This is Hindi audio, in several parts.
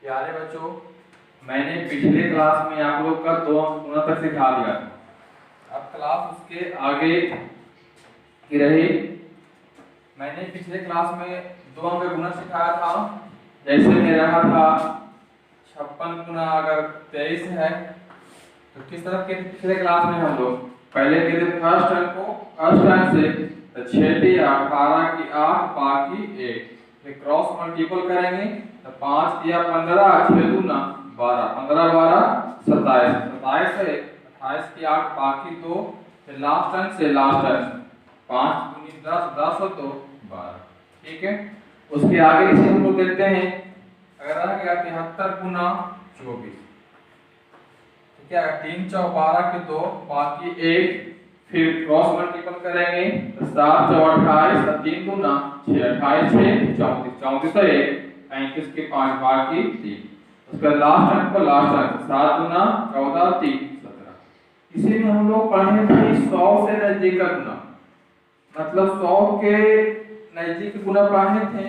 प्यारे बच्चों, मैंने पिछले क्लास में आप लोग का 2 अंक गुणा तक सिखा दिया था। अब क्लास उसके आगे की रही। मैंने पिछले क्लास में 2 अंक गुणा सिखाया था। जैसे में रहा था 56 गुना अगर 23 है तो किस तरह के पिछले क्लास में हम लोग पहले के थे फर्स्ट अंक को फर्स्ट अंक से तो 6 × 18 की 8 बाकी 1 फिर क्रॉस मल्टीपल करेंगे तो 5 × 15 6 दूना 12 15 12 27 27 है 28 की 8 बाकी 2 फिर लास्ट अंक से लास्ट अंक 5 दूनी 10 10 और 2 12। ठीक है, उसके आगे इसे हम लोग देखते हैं। अगर आ गया 73 गुना 24 क्या 3 × 12 के 2 बाकी 1 फिर क्रॉस मल्टीपल करेंगे तो 7 × 28 और 3 दूना 6 28 6 34 34 तो 1 35 के 5 बाकी 3 उसका लास्ट अंक को लास्ट अंक 7 दूना 14 3 17। इसी में हम लोग पढ़े थे 100 से नजदीक का गुना, मतलब 100 के नजदीक गुना पढ़े थे।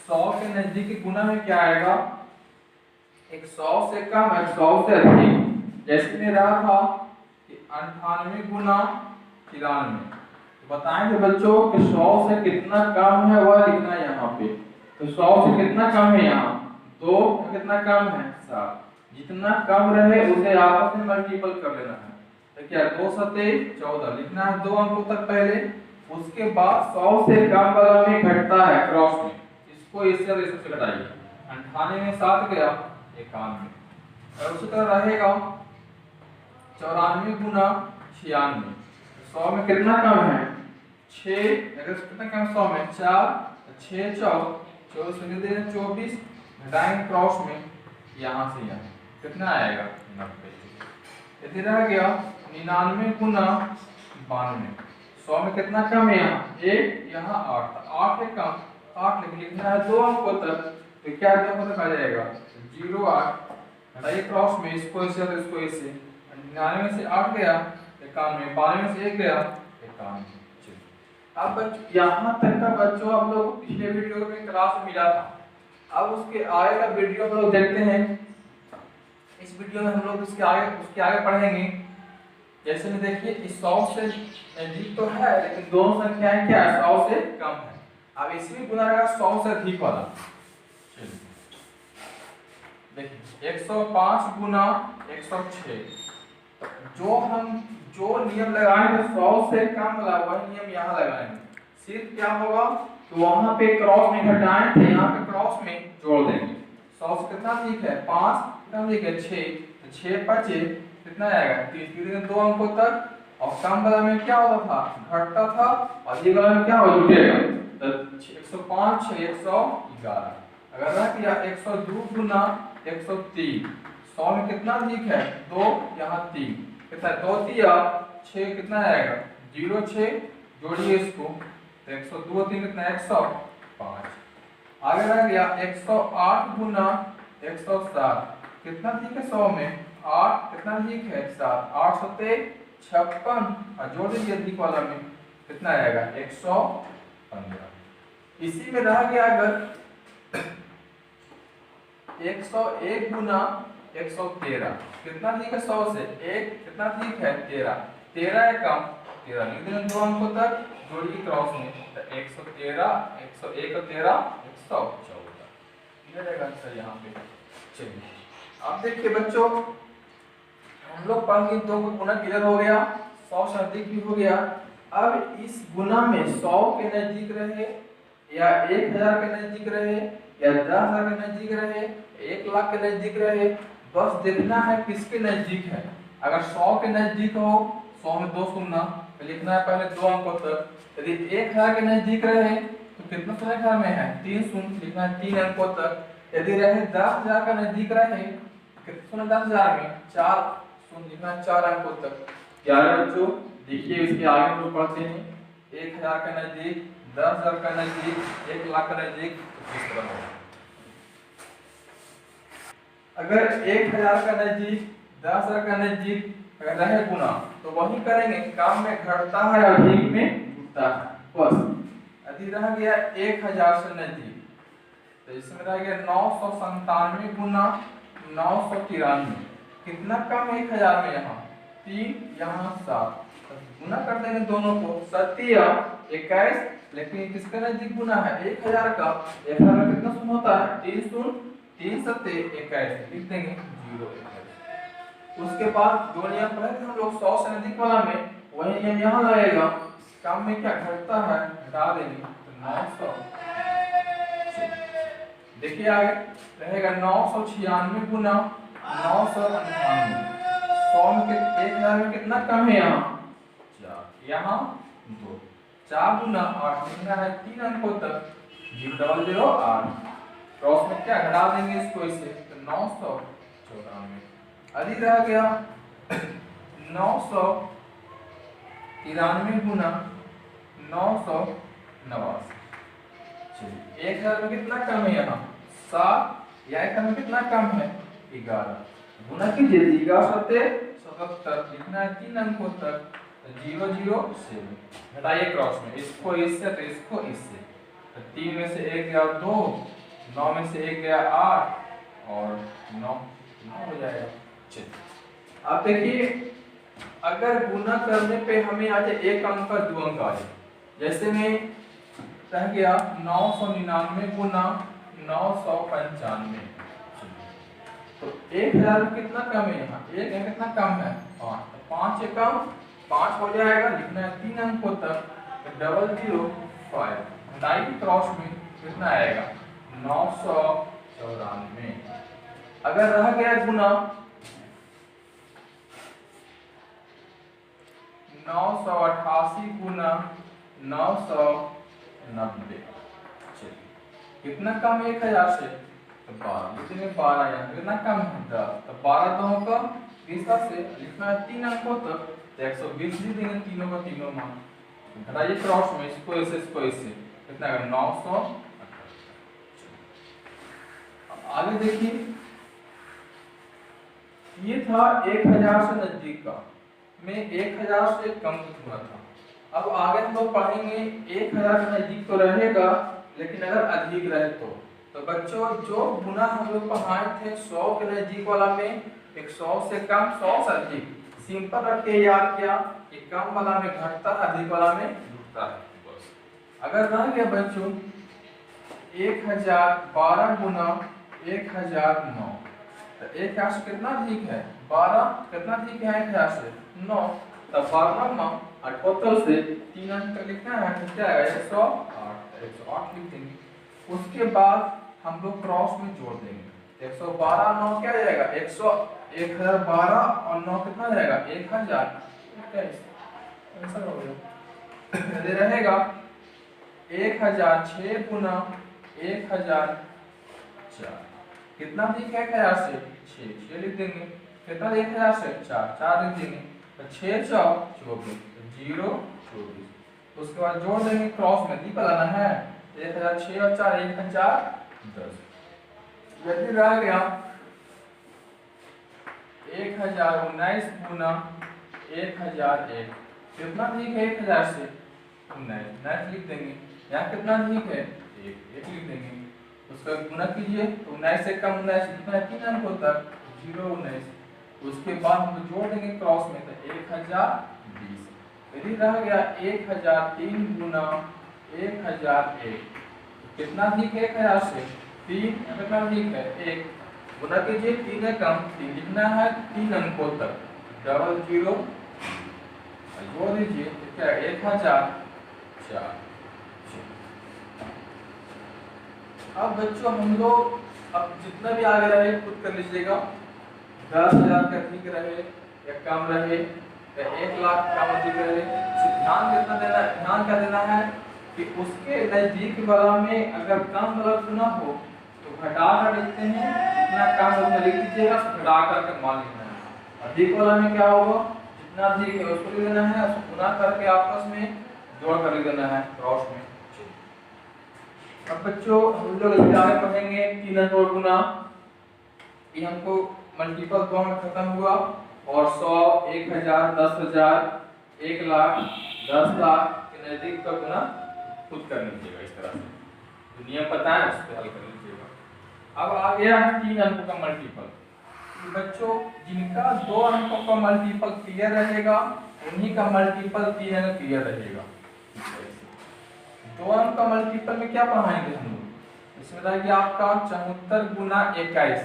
100 के नजदीक गुना में क्या आएगा, 100 से कम 100 से अधिक। जैसे में रहा था कि 98 गुना 93 तो बताएंगे बच्चों कि 100 से कितना कम है वह लिखना है यहाँ पे। तो 100 से कितना कम है, यहाँ 2 कितना कम है 7। जितना कम रहे उसे आपस में मल्टीपल कर लेना है। तो क्या 2 × 14 लिखना है 2 अंकों तक पहले। उसके बाद 100 से कम वाला में घटता है क्रॉस में, इसको इससे और इससे घटाइए। 98 में 7 गया 91 और उसी तरह रहेगा 94 गुना 96। 100 में कितना कम है 6, अगर कितना कम 100 में 4 6 4 24 घटाएंगे क्रॉस में यहाँ से यहाँ कितना आएगा 90। यदि रह गया 99 गुना 92। 100 में कितना कम है यहाँ 1 यहाँ 8 8 है कम 8 लिखना है 2 अंकों तक। तो क्या 2 अंकों तक आ जाएगा 0 8 घटाइए क्रॉस में इसको इससे और इसको इससे। 99 से 8 गया 91 92 से 1 गया 91। अब यहाँ तक का बच्चों आप लोग को पिछले वीडियो में क्लास में मिला था। अब उसके आगे का वीडियो हम लोग देखते हैं। इस वीडियो में हम लोग उसके आगे पढ़ेंगे। जैसे में देखिए इस 100 से नजदीक तो है लेकिन दोनों संख्याएं क्या है 100 से कम है। अब इसमें गुना रहेगा 100 से अधिक वाला। देखिए 105 गुना 106 जो नियम लगाएंगे 100 से कम वाला वही नियम यहाँ लगाएंगे। सिर्फ क्या होगा तो वहां पे क्रॉस में घटाएं थे यहाँ पे क्रॉस में जोड़ देंगे। 100 से कितना अधिक है 5 कितना अधिक है 6 तो 6 5 कितना आएगा 30 2 अंकों तक। और कम वाला में क्या होता था घटता था, अधिक वाला में क्या हो जुटेगा तो 105 6 111। अगर रह गया 102 गुना 103। 100 में कितना अधिक है 2 यहाँ 3 कितना 2 3 6 कितना आएगा 0 6 जोड़िए इसको तो 102 3 कितना 105। आगे रह गया 108 गुना 107। कितना अधिक है 100 में 8 कितना अधिक है 7 8 7 56 और जोड़ दीजिए अधिक वाला में कितना आएगा 115। इसी में रह गया अगर 101 गुना 113। कितना अधिक है 100 से 1 कितना अधिक है 13 13 है कम 13 लिख देंगे 2 अंकों तक जोड़िए क्रॉस में तो 113 101 और 13 114 ये रहेगा आंसर यहाँ पे। चलिए अब देखिए बच्चों हम लोग पढ़ के 2 का गुना क्लियर हो गया, 100 से अधिक भी हो गया। अब इस गुना में 100 के नजदीक रहे या 1000 के नजदीक रहे या 10,000 के नजदीक रहे 1 लाख के नजदीक रहे, बस देखना है किसके नजदीक है। अगर 100 के नजदीक हो 100 में 2 शून्य तो लिखना है पहले 2 अंकों तक। यदि 1000 के नजदीक रहे तो कितना संख्या में है 3 शून्य लिखना है 3 अंकों तक। यदि रहे 10,000 का नजदीक रहे कितना 10,000 में 4 शून्य लिखना है 4 अंकों तक। क्या है बच्चों देखिए इसके आगे हम लोग पढ़ते हैं 1000 का नजदीक 10,000 का नजदीक 1 लाख का नजदीक इस तरह होगा। अगर 1000 का नजदीक 10,000 का नजदीक रहे गुना तो वही करेंगे, कम में घटता है अधिक में घटता है बस। यदि रह गया 1000 से नजदीक तो इसमें रह गया 997 गुना 993। कितना कम 1000 में, यहाँ 3 यहाँ 7, गुना कर देंगे दोनों को, 7 21, लेकिन किसका नजदीक गुना है 1000 का। 1000 में कितना शून्य होता है, 3 शून्य, 3 7 21, लिख देंगे 0 21। उसके बाद जो नियम पढ़े थे हम लोग 100 से नजदीक वाला में, वही नियम यहाँ लगेगा। कम में क्या घटता है, घटा देंगे तो 900। देखिए आगे रहेगा 996 गुना 998। 100 में 1000 में कितना कम है, यहाँ 4, यहाँ 2, 4 गुना 8, कितना है 3 अंकों तक, 00008। क्रॉस में क्या घटा देंगे इसको, इसे तो 994। अभी रह गया 993 गुना 989। चलिए 1000 में कितना कम है, यहाँ 7, या 1000 में कितना कम है 11, गुना कीजिए 11 लिखना है 3 अंकों तक, 007। घटाइए क्रॉस में, इसको इससे तो इसको इससे, तो 3 में से 1 गया 2, 9 में से 1 गया 8 और 9 हो जाएगा। चलिए अब देखिए, अगर गुना करने पे हमें आ जाए 1 अंक का 2 अंक आ जाए, जैसे में रह गया 999 गुना 995। तो 1000 में कितना कम है, यहाँ 1 है, कितना कम है 5, तो 5 से कम 5 हो जाएगा, लिखना है 3 अंकों तक, तो 005। घटाइए क्रॉस में कितना आएगा 994। अगर रह गया गुना 988 गुना 990। कितना कम 1000 से, तो 12, इसमें 12 यहाँ कितना कम है 10, तो 12 दोनों का 20 से लिखना है 3 अंकों तक, तो 120 भी देंगे तीनों का तीनों मान। घटाइए क्रॉस में, इसको इससे कितना है 900। आगे देखिए, ये था 1000 से नजदीक का, में 1000 से कम हुआ था। अब आगे हम लोग पढ़ेंगे 1000 के नजदीक तो रहेगा, लेकिन अगर अधिक रहे तो बच्चों जो गुना हम लोग पढ़ाए थे 100 के नजदीक वाला में, 100 से कम 100 से अधिक, सिंपल रख के याद किया कि कम वाला में घटता है, अधिक वाला में घटता है। अगर रह गया बच्चों 1012 गुना 1009, तो 1000 से कितना अधिक है 12, कितना अधिक है 1000 से 9, तब 12 78 से 3 अंक लिखना है, क्या आएगा 108 लिख देंगे। उसके बाद हम लोग क्रॉस में जोड़ देंगे, 112 9 क्या जाएगा 1012 और 9 कितना जाएगा 1000, ऐसा हो गया। रहेगा 1006 गुना 1004, कितना अधिक है 1000 से 6 लिख देंगे, कितना 1000 से 4 लिख देंगे, तो 6 4 24, 0 24। उसके बाद जोड़ देंगे क्रॉस में, दीपा लाना है 1006 और 4 1010। यदि रह गया 1019 गुना 1001, कितना अधिक है 1000 से 19 लिख देंगे, यहाँ कितना अधिक है 1 लिख देंगे। उसका गुना कीजिए तो 19 से कम 19 लिखना है 3 अंकों तक, 0 19। उसके बाद हम जोड़ देंगे क्रॉस में, तो 1020। यदि रह गया 1003 गुना 1001, कितना अधिक है 1000 से 3, कितना अधिक है 1, गुना कीजिए 3 है कम 3 लिखना है 3 अंकों तक, 00 जोड़ दीजिए तो क्या 1004। अब बच्चों हम लोग अब जितना भी आगे रहे खुद कर लीजिएगा, 10,000 का अधिक रहे या कम रहे या 1 लाख का अधिक रहे, ध्यान कितना देना है, ध्यान क्या देना है कि उसके नजदीक वाला में अगर कम वाला गुना हो तो घटा कर लिखते हैं, जितना कम उसमें लिख दीजिएगा, घटा करके मान लिखना है। अधिक वाला में क्या होगा, जितना अधिक है उसको लिख देना है, उसको गुना करके आपस में जोड़ कर लिख देना है क्रॉस में। अब बच्चों हम लोग आगे पढ़ेंगे 3 अंक और गुना, ये हमको मल्टीपल फॉर्म में खत्म हुआ, और 100 1000 10,000 1 लाख 10 लाख के नजदीक का गुना खुद कर लीजिएगा इस तरह से, तो नियम पता है उस पर हल कर लीजिएगा। अब आ गया 3 अंकों का मल्टीपल। बच्चों जिनका 2 अंकों का मल्टीपल क्लियर रहेगा उन्हीं का मल्टीपल 3 अंक क्लियर रहेगा। 2 अंक का मल्टीपल में क्या पढ़ाएंगे हम लोग, इसमें रहेगी आपका 74 गुना 21।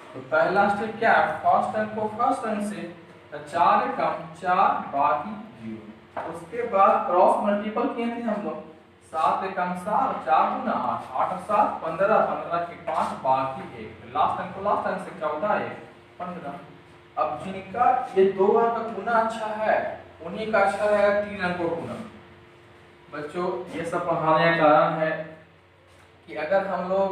तो पहला स्टेप क्या है, फर्स्ट अंक को फर्स्ट अंक से 4 कम 4 बाकी 0। उसके बाद क्रॉस मल्टीपल किए थे हम लोग, 7 कम 7 4 गुना 8 8 और 7 15 15 के 5 बाकी 1। लास्ट अंक को लास्ट अंक से 14 1 15। अब जिनका ये 2 अंक का गुना अच्छा है उन्हीं का अच्छा रहेगा 3 अंकों का गुना। बच्चों ये सब पढ़ाने का कारण है कि अगर हम लोग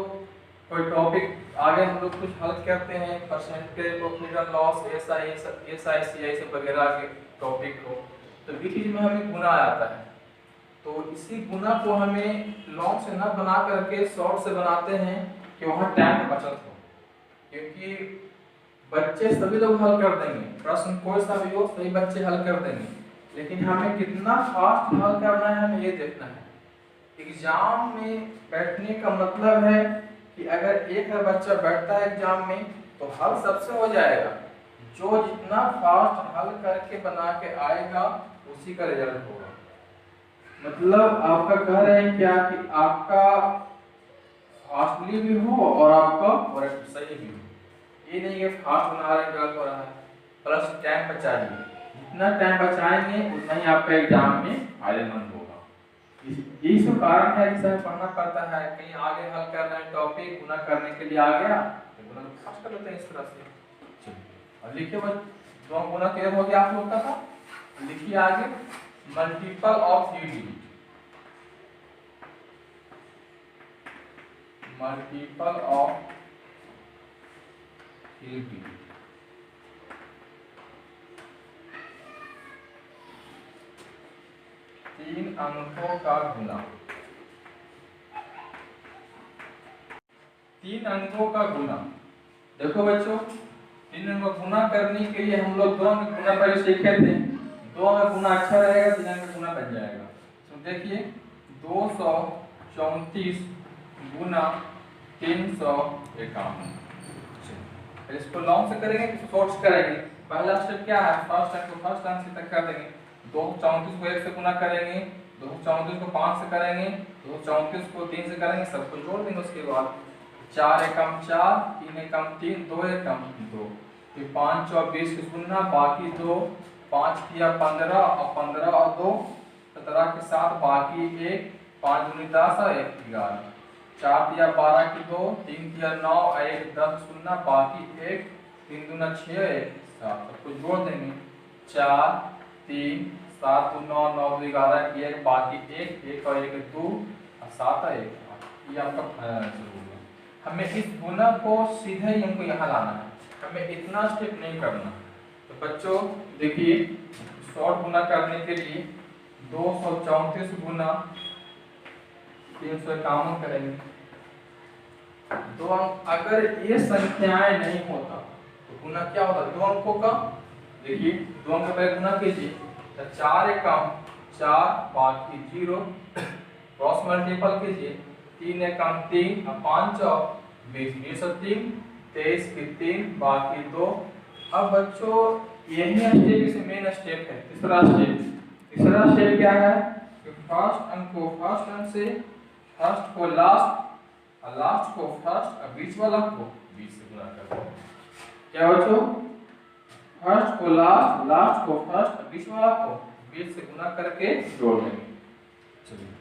कोई टॉपिक आगे हम लोग कुछ हल करते हैं, percentage profit and loss SI से वगैरह के टॉपिक को, तो बीच में हमें गुना आता है। तो इसी गुना को हमें लॉन्ग से ना बना करके शॉर्ट से बनाते हैं कि वहाँ टाइम की बचत हो, क्योंकि बच्चे सभी लोग हल कर देंगे, प्रश्न कोई सा भी हो सभी बच्चे हल कर देंगे, लेकिन हमें कितना फास्ट हल करना है हमें ये देखना है। एग्जाम में बैठने का मतलब है कि अगर एक बच्चा बैठता है एग्जाम में तो हल सबसे हो जाएगा, जो जितना फास्ट हल करके बना के आएगा उसी का रिजल्ट होगा। मतलब आपका कह रहे हैं क्या कि आपका फास्टली भी हो और आपका करेक्ट सही भी हो, ये नहीं है फास्ट बना रहे गलत हो रहा है। प्लस टाइम बचाइए, जितना टाइम बचाएंगे उतना ही आपका एग्जाम में फायदेमंद होगा। यही सब कारण है कि सर पढ़ना पड़ता है, कहीं आगे हल कर रहे हैं टॉपिक गुना करने के लिए आ गया तो गुना फास्ट कर लेते हैं इस तरह से। अब लिखिए बस, दो गुना क्लियर हो गया आप लोग का था। लिखिए आगे multiple of 3 digit, multiple of 3 digit. तीन अंकों का गुना, 3 अंकों का गुना। देखो बच्चों 3 अंकों का गुना करने के लिए हम लोग 2 अंक गुना पहले सीखे थे, 2 अंक गुना अच्छा रहेगा 3 अंक गुना बन जाएगा। तो देखिए 234 गुना 351। इसको लॉन्ग से करेंगे कि शॉर्ट से करेंगे। पहला स्टेप क्या है, फर्स्ट अंक को फर्स्ट अंक से तक कर देंगे। 234 को 1 से गुना करेंगे, 234 को 5 से करेंगे, 234 को 3 से करेंगे, सबको जोड़ देंगे। उसके बाद 4 एकम 4 3 एकम 3 2 एकम 2, फिर 5 और 20 की गुना बाकी 2, 5 किया 15 और 15 और 2 17 के साथ बाकी 1, 5 दूनी 10 और 1 11, 4 दिया 12 की 2, 3 दिया 9 और 1 10 गुना बाकी 1, 3 दूना 6 1 7, सबको जोड़ देंगे। 4 3 7 2 9 9 2 11 की 1 बाकी 1 1 और 1 2 और 7 और 1 8। ये आपका फाइनल आंसर होगा। हमें इस गुना को सीधे ही हमको यहाँ लाना है, हमें इतना स्टेप नहीं करना। तो बच्चों देखिए शॉर्ट गुना करने के लिए 234 गुना 351 करेंगे। 2 अंक, अगर ये संख्याएं नहीं होता तो गुना क्या होता, 2 अंकों का। देखिए 2 अंक पहले गुना कीजिए, तो 4 एकम 4 बाकी 0, क्रॉस मल्टीपल कीजिए, 3 एकम 3 और 5 और 20 20 और 3 23 की 3 बाकी 2। अब बच्चों यही स्टेप इसे मेन स्टेप है। तीसरा स्टेप क्या है कि फर्स्ट अंक को फर्स्ट अंक से, फर्स्ट को लास्ट और लास्ट को फर्स्ट और बीच वाला को 20 से गुणा कर दो। क्या बच्चों, फर्स्ट को लास्ट, लास्ट को फर्स्ट और बीच वाला को 20 से गुना करके जोड़ देंगे। चलिए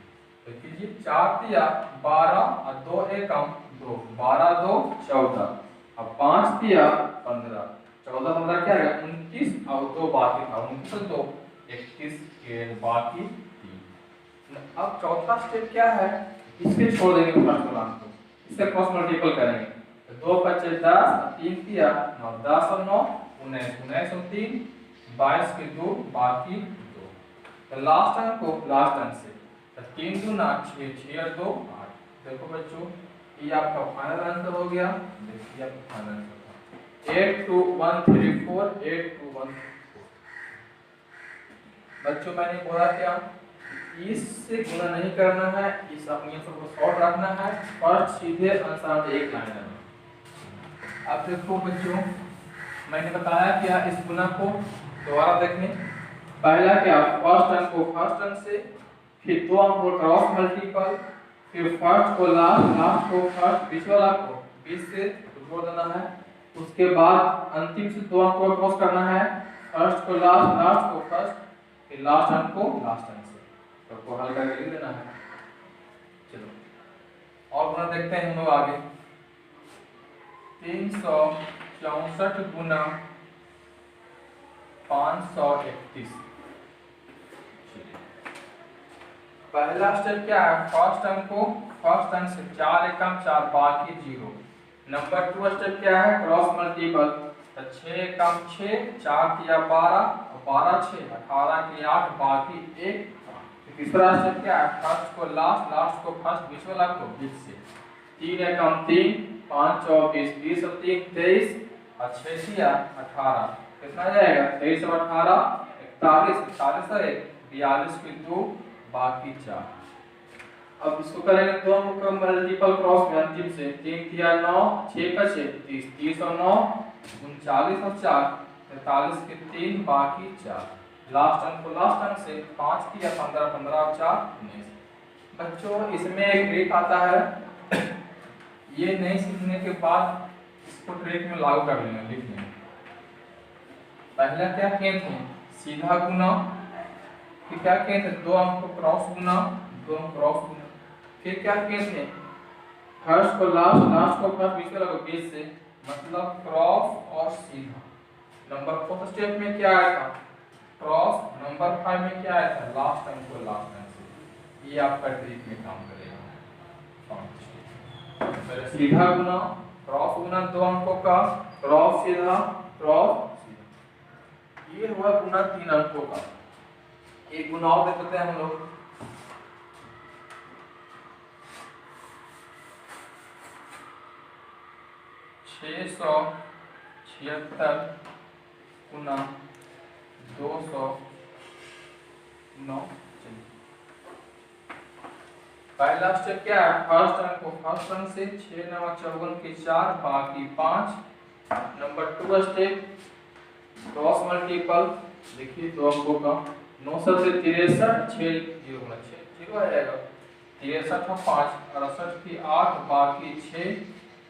तो कीजिए, 4 दिया 12 और 2 एकम 2, 12 2 14 और 5 दिया 15, 14 15 क्या है 29 और 2 बाकी था 29 2 21 के बाकी 3। अब चौथा स्टेप क्या है, इसके छोड़ देंगे फर्स्ट वाला को, इससे क्रॉस मल्टीपल करेंगे। तो 2 25 10 3 दिया 9 10 और 9 19 19 और 3 22 के 2 बाकी 2। तो लास्ट अंक को लास्ट अंक से, तो 3 दूना 6 6 और 2 8। देखो बच्चों ये आपका फाइनल आंसर हो गया। देखिए आपका फाइनल आंसर था 82134 82134। बच्चों मैंने बोला क्या, इससे गुना नहीं करना है, इस अपनी आंसर को शॉर्ट रखना है, फर्स्ट सीधे आंसर में एक लाइन है। अब देखो बच्चों, मैंने बताया क्या इस गुना को दोबारा देखने, पहला क्या फर्स्ट अंक को फर्स्ट अंक से, फिर दो अंक को क्रॉस मल्टीपल, फिर फर्स्ट को लास्ट, लास्ट को फर्स्ट, बीच वाला को 20 से जोड़ देना है, उसके बाद अंतिम से दो अंक को क्रॉस करना है, फर्स्ट को लास्ट, लास्ट को फर्स्ट, फिर लास्ट अंक को लास्ट अंक से, तो को हल करके लिख देना है। चलो और गुना देखते हैं हम लोग आगे। 364 गुना 531। पहला स्टेप क्या है, फर्स्ट अंक को फर्स्ट अंक से 4 एकम 4 बाकी 0। नंबर 2 स्टेप क्या है, क्रॉस मल्टीपल, तो 6 एकम 6 4 किया 12 और 12 6 18 किया 8 बाकी 1। तीसरा स्टेप क्या है, फर्स्ट को लास्ट, लास्ट को फर्स्ट, बीच वाला को बीच से, 3 एकम 3 5 24 20 और 3 23 और 6 किया 18, कितना जाएगा 23 और 18 41, 41 और 1 42 की 2 बाकी 4। अब इसको करेंगे दो अंक का मल्टीपल क्रॉस में अंतिम से, 3 किया 9 6 का 6 30 30 और 9 39 और 4 43 के 3 बाकी 4। लास्ट अंक को लास्ट अंक से 5 किया 15 15 और 4 19। बच्चों इसमें एक ट्रिक आता है, ये नहीं सीखने के बाद इसको ट्रिक में लागू कर लेना लिखने में। पहला क्या किए थे, सीधा गुना, फिर क्या किए थे दो अंक को क्रॉस गुना, दो अंक क्रॉस गुना, फिर क्या किए थे फर्स्ट को लास्ट, लास्ट को फर्स्ट, बीच वाला को बीच से, मतलब क्रॉस और सीधा। नंबर 4 स्टेप में क्या आया था, क्रॉस। नंबर 5 में क्या आया था, लास्ट अंक को लास्ट अंक से। ये आपका ट्रिक में काम करेगा। सीधा गुना, क्रॉस गुना दो अंकों का, क्रॉस सीधा, क्रॉस सीधा, ये हुआ गुना 3 अंकों का। एक गुना और देखते हैं हम लोग। 676 गुना 209। पहला स्टेप क्या है, फर्स्ट अंक को फर्स्ट अंक से, 6 9 54 के 4 बाकी 5। नंबर 2 स्टेप क्रॉस मल्टीपल, देखिए दो अंकों का, 9 से 63 6 0 गुना 6 0 आ जाएगा, 63 और 5 68 की 8 बाकी 6।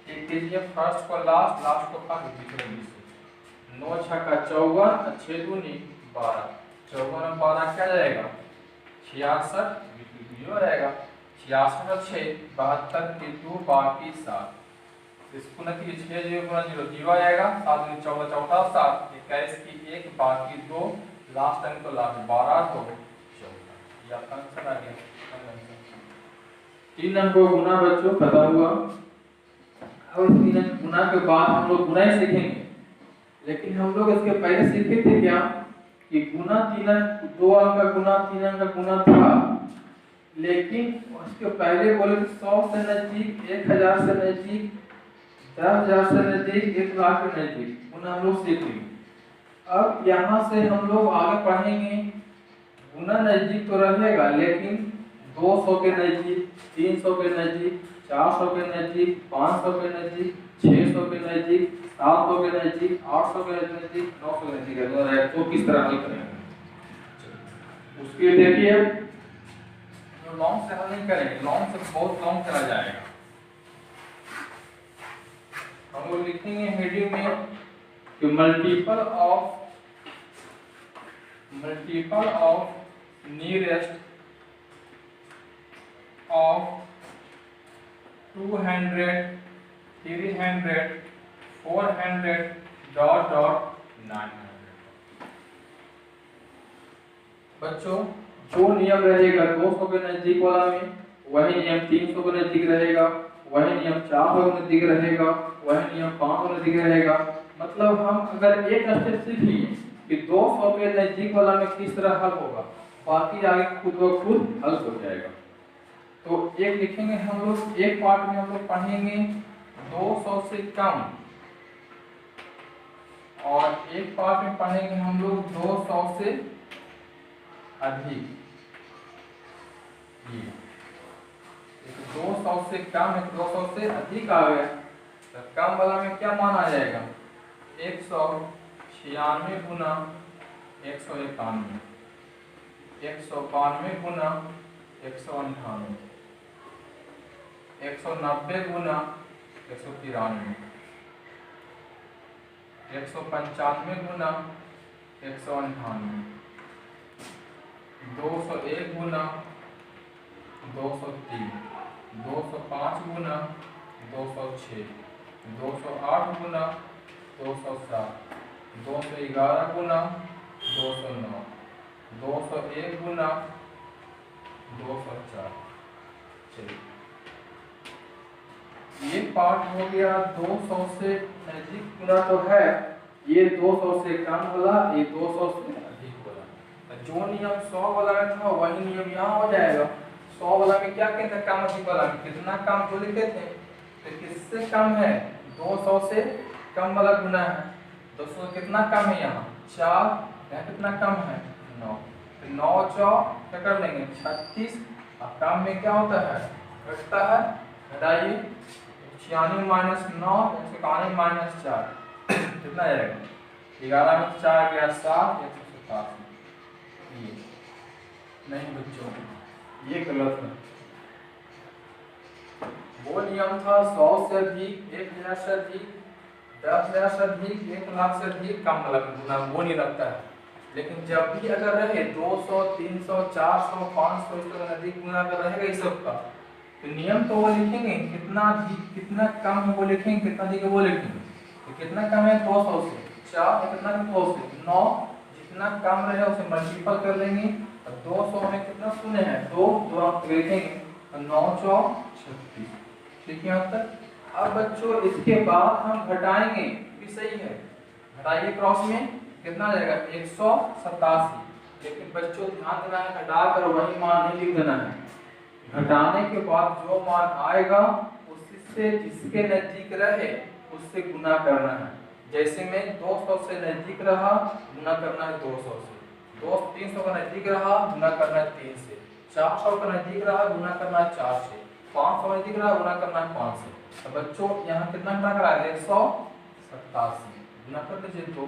एक कीजिए फर्स्ट को लास्ट, लास्ट को फर्स्ट, बीच में 9 6 का 54 6 दूनी 12, 54 और 12 क्या जाएगा 66, बीच में जाएगा 66 और 6 72 की 2 बाकी 7। इसको न कि 6 0 गुना 0 0 आ जाएगा, 7 दूनी 14 14 7 21 की 1 बाकी 2, लास्ट अंक को लास्ट 12 2 14। ये आपका आंसर आ गया। 3 अंक को गुना बच्चों खत्म हुआ। अब 3 अंक गुना के बाद हम लोग गुना ही सीखेंगे, लेकिन हम लोग इसके पहले सीखे थे क्या कि गुना 3 अंक, 2 अंक का गुना 3 अंक का गुना था, लेकिन उसके पहले बोले 100 से नजदीक, 1000 से नजदीक, 10,000 से नजदीक, 1 लाख के नजदीक गुना हम लोग सीख लिए। अब यहाँ से हम लोग आगे पढ़ेंगे, गुना नजदीक तो रहेगा, लेकिन 200 के नजदीक, 300 के नजदीक, 400 के नजदीक, 500 के नजदीक, 600 के नजदीक, 700 के नजदीक, 800 के नजदीक, 900 के नजदीक, तो किस तरह हल करेंगे उसके लिए देखिए, लॉन्ग से हल नहीं करेंगे, लॉन्ग से बहुत लॉन्ग चला जाएगा। हम लोग लिखेंगे हेडिंग में कि multiple of nearest of 200 300 400 dot dot 900। बच्चों जो नियम रहेगा 200 के नजदीक वाला में, वही नियम 300 के नजदीक रहेगा, वही नियम 400 के नजदीक रहेगा, वही नियम 500 के नजदीक रहेगा। मतलब हम अगर एक स्टेप सीख लिए कि 200 के नजदीक वाला में किस तरह हल होगा, बाकी आगे खुद ब खुद हल हो जाएगा। तो एक लिखेंगे हम लोग, एक पार्ट में हम लोग पढ़ेंगे 200 से कम, और एक पार्ट में पढ़ेंगे हम लोग 200 से अधिक। ये 200 से कम है, 200 से अधिक आ गया तो कम वाला में क्या मान आ जाएगा 196 गुना 191, 192 गुना 198, 190 गुना 193, 195 गुना 198, 201 गुना 203, 205 गुना 206, 208 गुना 207, 211 गुना 209, 201 गुना 204। चलिए ये पार्ट हो गया 200 से नजदीक गुना तो है, ये 200 से कम वाला, ये 200 से अधिक वाला। जो नियम 100 वाला में था वही नियम यहाँ हो जाएगा। 100 वाला में क्या कहते हैं कम अधिक वाला में कितना कम जो लिखे थे तो किससे कम है 200 से कम वाला गुना है। 200 कितना कम है यहाँ 4, यहाँ कितना कम है 9, तो 9 4 क्या कर लेंगे 36, और कम में क्या होता है घटता है, घटाइए 96 माइनस 9 191 माइनस 4 कितना आएगा 11 में 4 गया 7, 187। ये नहीं बच्चों ये गलत है। वो नियम था 100 से अधिक, 1000 से अधिक, 10,000 से अधिक, 1,00,000 से अधिक कम वाला में गुना वो नहीं लगता है। लेकिन जब भी अगर रहे 200 300 400 500 इस तरह अधिक गुना अगर रहेगा इस सब का तो नियम तो वो लिखेंगे कितना अधिक कितना कम है वो लिखेंगे, कितना अधिक है वो लिखेंगे। तो कितना कम है 200 से 4, कितना कम 200 से 9, जितना कम रहे उसे मल्टीपल कर लेंगे। और 200 में कितना शून्य है 2 आप लिखेंगे 9 4 36। ठीक है यहाँ तक। अब बच्चों इसके बाद हम घटाएंगे भी सही है, घटाइए क्रॉस में कितना जाएगा 187। लेकिन बच्चों ध्यान देना है घटा कर वही मान नहीं लिख देना है। घटाने के बाद जो मान आएगा उससे जिसके नजदीक रहे उससे गुना करना है। जैसे में 200 से नजदीक रहा गुना करना है 200 से, 300 का नजदीक रहा गुना करना है 3 से, 400 का नजदीक रहा गुना करना है 4 से, 500 का नजदीक रहा गुना करना है 5 से। तो बच्चों यहाँ कितना गुना करा है 187 गुना कर दीजिए 2,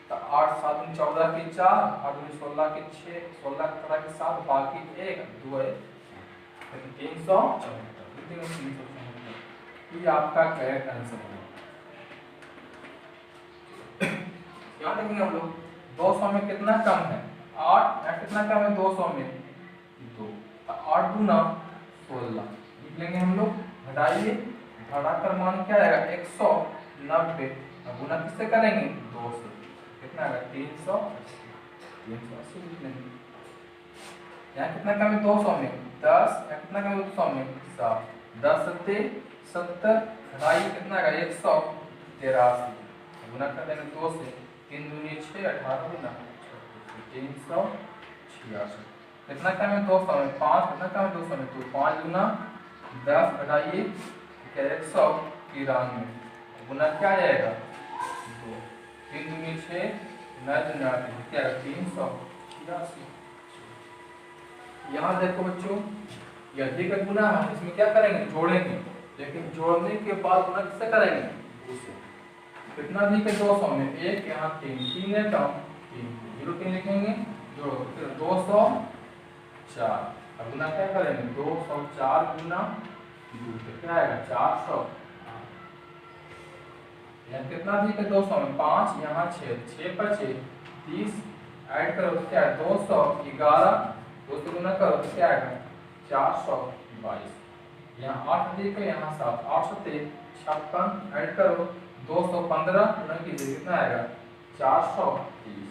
तो 8 7 14 के 4, 8 16 के 6, 16 के 7, बाकी 1 2 है 374। ये आपका करेक्ट आंसर है। यहाँ देखेंगे हम लोग 200 में कितना कम है 8, यहाँ कितना कम है 200 में 2, 8 गुना 16 लिख लेंगे हम लोग। घटाइए, घटाकर मान क्या आएगा 190, गुना किससे करेंगे 2 से, कितना आएगा 380 लिख लेंगे। यहाँ कितना कम है 200 में 10, यहाँ कितना कम है 200 में 7, 10 7 70, घटाइए कितना आएगा 183, गुना कर देंगे 2 से, 3 दूनी 6, 18 गुना 386। कितना कम है 200 में 5, कितना कम है 200 में तो 5 गुना 10, घटाइए 193, गुना क्या आ जाएगा 2, 3 दूनी 6, 9 दूनी 8, क्या 386। यहाँ देखो बच्चों ये अधिक का गुना है, इसमें क्या करेंगे जोड़ेंगे, लेकिन जोड़ने के बाद गुना किससे करेंगे 2 से। कितना अधिक है 200 में 1, यहाँ 3 3 है कम 3 0 3 लिखेंगे, जोड़ो फिर 204, अब गुना क्या करेंगे 204 गुना 2 क्या आएगा 400। यहाँ कितना अधिक है 200 में 5, यहाँ 6 6 पर 6 30, ऐड करो तो क्या है 211, 2 से गुना करो तो क्या आएगा 422। यहाँ 8 अधिक है, यहाँ 7, 8 7 56, ऐड करो 215 गुना कीजिए कितना आएगा 430।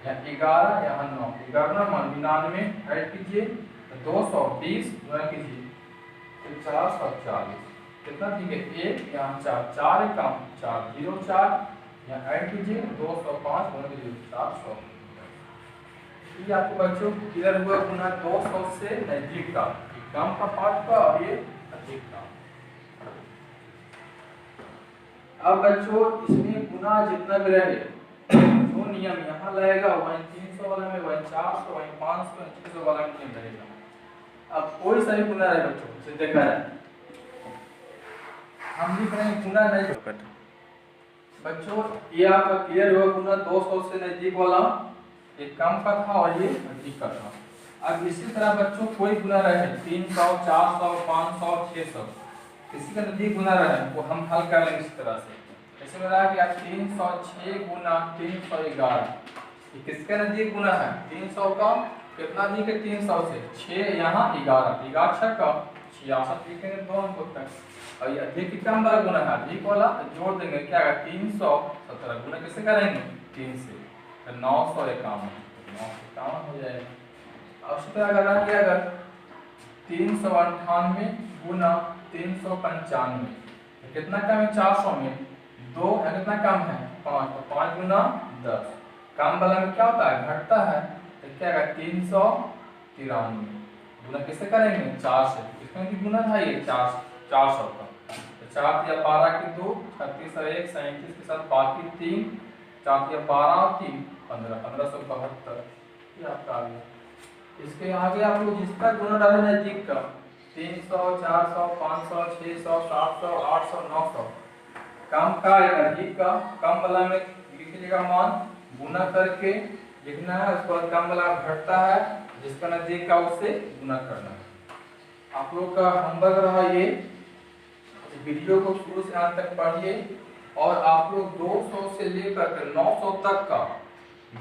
यहाँ 11, यहाँ 9, 11 मान 99, ऐड कीजिए 220 गुना कीजिए तो 440, कितना ठीक है 1, यहाँ 4 4 है कम 4 0 4, यहाँ ऐड कीजिए 205 गुना कीजिए 400। ये आपको बच्चों क्लियर हुआ गुना 200 से नजदीक का, कम का पार्ट का और ये अधिक का। अब बच्चों इसमें गुना जितना भी रहे जो नियम यहाँ लगेगा वही 300 वाला में, वही 400, वही 500, 600 वाला में नियम रहेगा। अब कोई सा भी गुना रहे बच्चों, इसे देखा है हम लिख रहे हैं गुना नहीं बच्चों, ये आपका क्लियर हुआ। गुना 200 से नजदीक वाला ये कम का था और ये अधिक का था। अब इसी तरह बच्चों कोई गुना रहे 300, 400, 500, 600, किसी का नजदीक गुना रहे वो हम हल कर लेंगे इस तरह से। जैसे में रहा कि 306 गुना 311, ये किसके नजदीक गुना है? 300 का कितना अधिक है? 300 से 6 यहाँ 11, 11 6 का 66 लिखेंगे 2 अंकों तक। और ये अधिक की कम वाला गुना है, अधिक वाला जोड़ देंगे क्या आएगा? 317 गुना किससे करेंगे? 3 से, तो 951, 951 हो जाएगा। अब इसी तरह अगर किया अगर 398 गुना 395, कितना कम है? 400 में 2 है, कितना कम है? 5, तो 5 गुना 10, कम वाला में क्या होता है? घटता है, तो क्या आएगा? 393 गुना किससे करेंगे? 4 से। किसमें भी गुना था ये? 400 का, तो 4 या 12 की 2, 36 और 1 37 के साथ बाकी 3, 4 या 12 और 3 15, 1572 ये आपका आ गया। इसके आगे आप लोग जिसका गुना डाले नजदीक का 300, 400, 500, 600, 700, 800, 900, कम का या अधिक का, कम वाला में लिखिएगा मान, गुना करके लिखना है, उसके बाद कम वाला घटता है, जिसका नजदीक का उससे गुना करना है। आप लोग का होमवर्क रहा ये, वीडियो को शुरू से अंत तक पढ़िए और आप लोग 200 से लेकर 900 तक का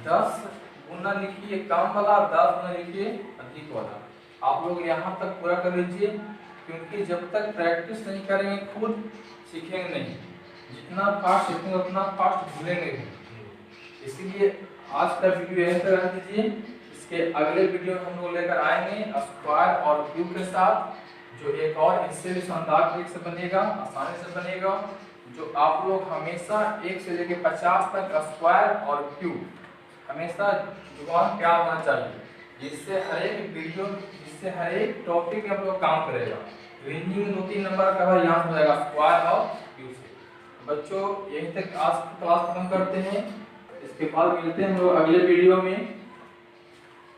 10 गुना लिखिए कम वाला, 10 गुना लिखिए अधिक वाला। आप लोग यहाँ तक पूरा कर लीजिए, क्योंकि जब तक प्रैक्टिस नहीं करेंगे खुद सीखेंगे नहीं। जितना फास्ट सीखेंगे उतना फास्ट भूलेंगे भी। इसीलिए आज का वीडियो यहीं तक रख दीजिए। इसके अगले वीडियो में हम लोग लेकर आएंगे स्क्वायर और क्यूब के साथ, जो एक और इससे भी शानदार तरीके से बनेगा, आसानी से बनेगा, जो आप लोग हमेशा 1 से लेकर 50 तक स्क्वायर और क्यूब हमेशा जुबान क्या होना चाहिए, जिससे हर एक वीडियो, जिससे हर एक टॉपिक में आप लोग काम करेगा। रीजनिंग 2-3 नंबर का यहाँ हो जाएगा स्क्वायर और क्यूब से। बच्चों यहीं तक आज की क्लास खत्म करते हैं, इसके बाद मिलते हैं हम लोग अगले वीडियो में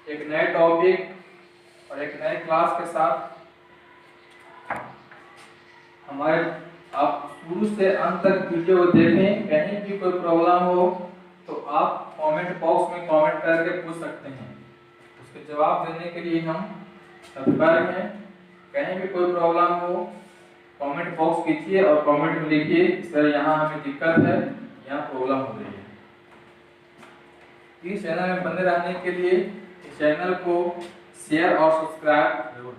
एक नए टॉपिक और एक नए क्लास के साथ। हमारे आप शुरू से अंत तक वीडियो को देखें, कहीं भी कोई प्रॉब्लम हो तो आप कमेंट बॉक्स में कमेंट करके पूछ सकते हैं, उसके जवाब देने के लिए हम तत्पर हैं। कहीं भी कोई प्रॉब्लम हो कमेंट बॉक्स कीजिए और कमेंट में लिखिए सर यहाँ हमें दिक्कत है, यहाँ प्रॉब्लम हो रही है। इस चैनल में बने रहने के लिए इस चैनल को शेयर और सब्सक्राइब जरूर